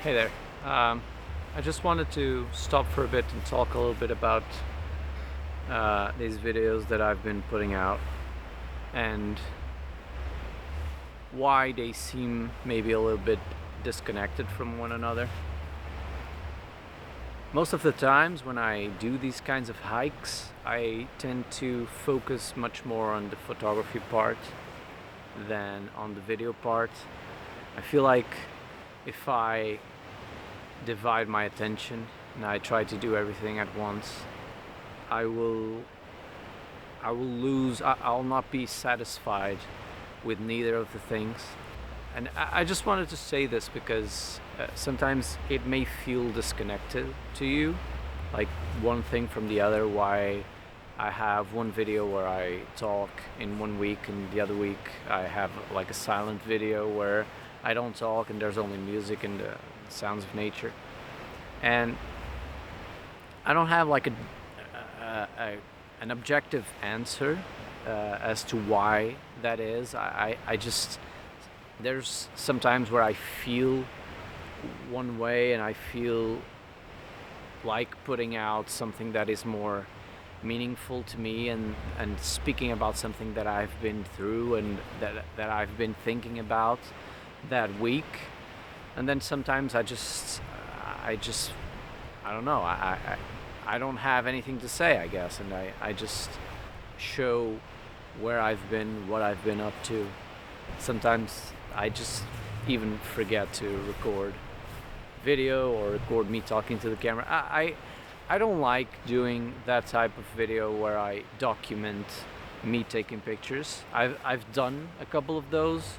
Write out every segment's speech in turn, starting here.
Hey there. I just wanted to stop for a bit and talk a little bit about these videos that I've been putting out and why they seem maybe a little bit disconnected from one another. Most of the times when I do these kinds of hikes, I tend to focus much more on the photography part than on the video part. I feel like if I divide my attention and I try to do everything at once, I will lose. I'll not be satisfied with neither of the things. And I just wanted to say this because sometimes it may feel disconnected to you, like one thing from the other. Why I have one video where I talk in 1 week and the other week I have like a silent video where I don't talk and there's only music and the sounds of nature. And I don't have like an objective answer as to why that is. I just, there's sometimes where I feel one way and I feel like putting out something that is more meaningful to me and speaking about something that I've been through and that I've been thinking about that week. And then sometimes I don't know, I don't have anything to say, I guess, and I just show where I've been, what I've been up to. Sometimes I just even forget to record video or record me talking to the camera. I don't like doing that type of video where I document me taking pictures. I've done a couple of those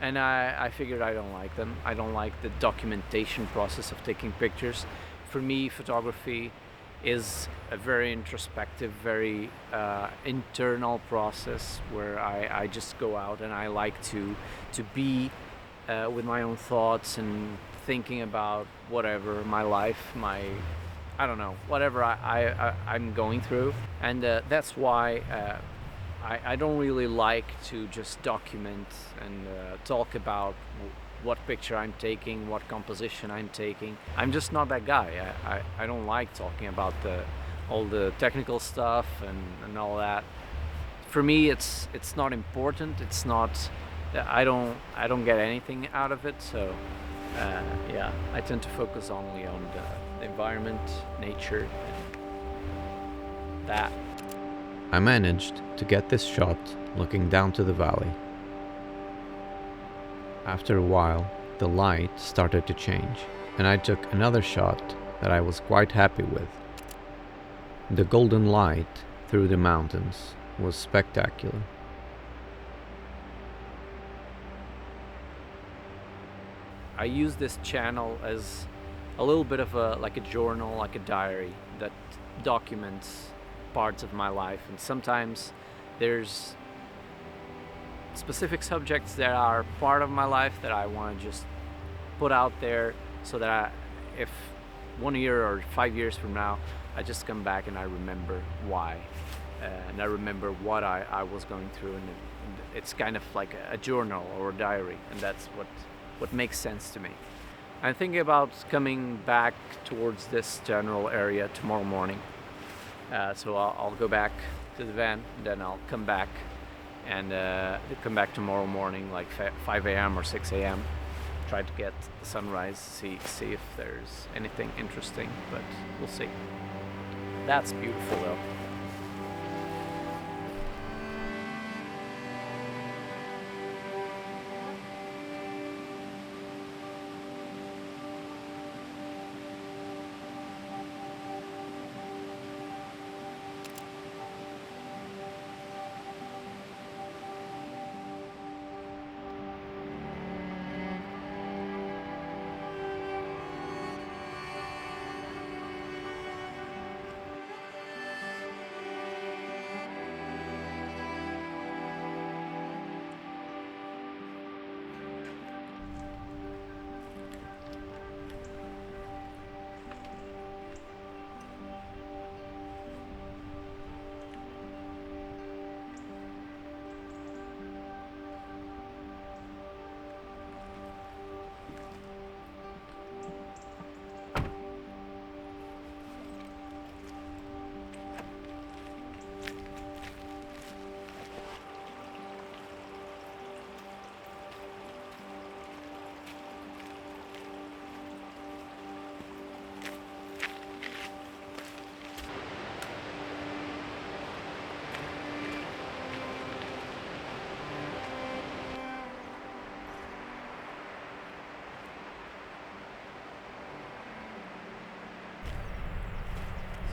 and I figured I don't like them. I don't like the documentation process of taking pictures. For me, photography is a very introspective, very internal process where I just go out and I like to be with my own thoughts and thinking about whatever, my life, I don't know, whatever I'm going through. And that's why I don't really like to just document and talk about what picture I'm taking, what composition I'm taking. I'm just not that guy. I don't like talking about all the technical stuff and all that. For me, it's not important. It's not. I don't get anything out of it. So yeah, I tend to focus only on the environment, nature, and that. I managed to get this shot looking down to the valley. After a while, the light started to change, and I took another shot that I was quite happy with. The golden light through the mountains was spectacular. I use this channel as a little bit of a journal, like a diary that documents parts of my life, and sometimes there's specific subjects that are part of my life that I want to just put out there so that if 1 year or 5 years from now I just come back and I remember why and I remember what I was going through, and it's kind of like a journal or a diary, and that's what makes sense to me. I'm thinking about coming back towards this general area tomorrow morning. So I'll go back to the van, then I'll come back and come back tomorrow morning like 5 a.m. or 6 a.m. Try to get the sunrise, see if there's anything interesting, but we'll see. That's beautiful though.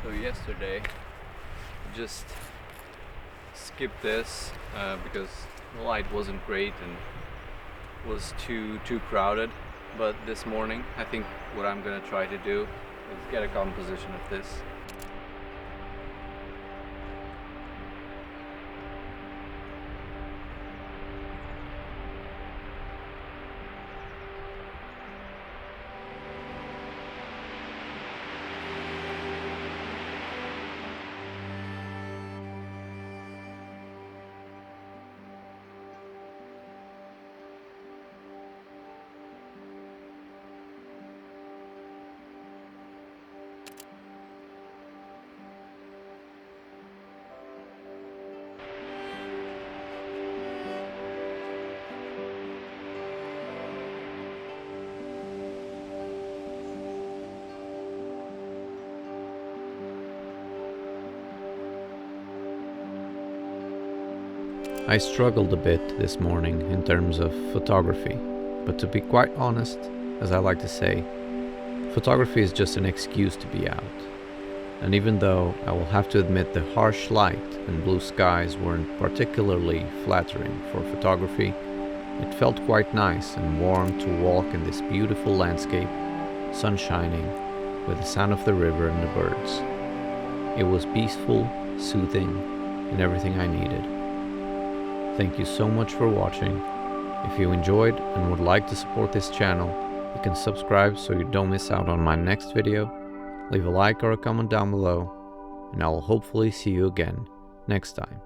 So yesterday, just skipped this because the light wasn't great and was too crowded. But this morning, I think what I'm gonna try to do is get a composition of this. I struggled a bit this morning in terms of photography, but to be quite honest, as I like to say, photography is just an excuse to be out. And even though I will have to admit the harsh light and blue skies weren't particularly flattering for photography, it felt quite nice and warm to walk in this beautiful landscape, sun shining, with the sound of the river and the birds. It was peaceful, soothing, and everything I needed. Thank you so much for watching. If you enjoyed and would like to support this channel, you can subscribe so you don't miss out on my next video, leave a like or a comment down below, and I will hopefully see you again next time.